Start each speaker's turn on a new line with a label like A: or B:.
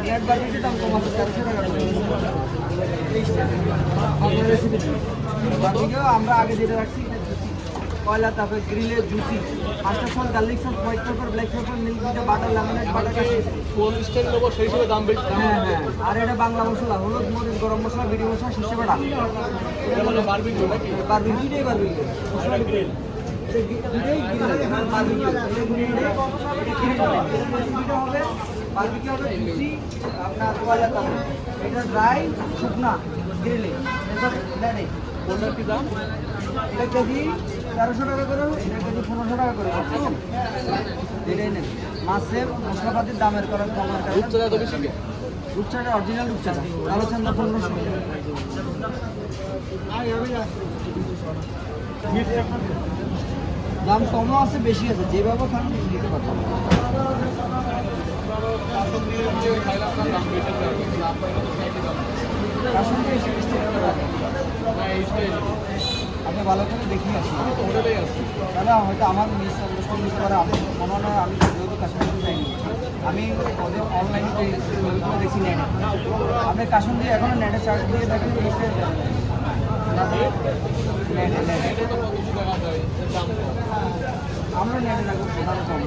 A: Net বার্বিকিউর দাম কম আছে 1300 টাকা করে। বার্বিকিউ আমরা আগে যেটা রাখছি কয়লা, তারপরে গ্রিলে juicy, master sauce, garlic sauce, white pepper, black pepper, milk bitter, butter, lemonade, butter,
B: কোন স্টাইল নেবো সেই হিসেবে দাম বেশি।
A: হ্যাঁ হ্যাঁ। আর এটা বাংলা মশলা, হলুদ, মরিচ, গরম মশলা, বিড়ি মশলা, সর্ষে বাটা।
B: এটা হলো বারবিকিউ নাকি?
A: বারবিকিউ, দুইটাই বারবিকিউ।
B: এটা গ্রিল।
A: দুইটাই গ্রিল বারবিকিউ। এটা হবে বারবিকিউ হবে জুসি, আপনার কয়লা কাপ। এটা ড্রাই শুকনা গ্রিলে। এটা নেড়ে।
B: কোনটার কি দাম?
A: এটা কেজি 1300 টাকা করে, এটা কেজি 1500 টাকা করে। এটাই নেন। মাছের মশলাপাতির দামের করার কমার কারণে
B: রূপচাঁদা এত বেশি কে?
A: রূপচাঁদা অরিজিনাল রূপচাঁদা, কালো চান্দা 1500। দাম কমও আছে বেশি আছে, যেভাবে খান নিতে পারবেন।
B: খাইলে আপনার দাম বেশি হবে, কিন্তু আপনার কাছে খাইতে দাম
A: কাশন দিয়ে এসে মিষ্টি করে রাখেন।
B: না এই স্টাইল
A: আপনি ভালো করে দেখিয়ে আসুন,
B: আমি তো হোটেলেই আছি।
A: তাহলে হয়তো আমার মিস আন্ডারস্ট্যান্ডিং নিতে পারে। আমি মনে হয় আমি যেহেতু কাশ্মীর যাইনি, আমি ওদের অনলাইনে দেখি নেট। আপনি কাশন দিয়ে এখনো নেটে চার্জ দিয়ে দেখেন নেটে
B: এটা তো 1500 টাকা দেয়, এর দাম কম।
A: আমরা নেটে রাখবো, কম।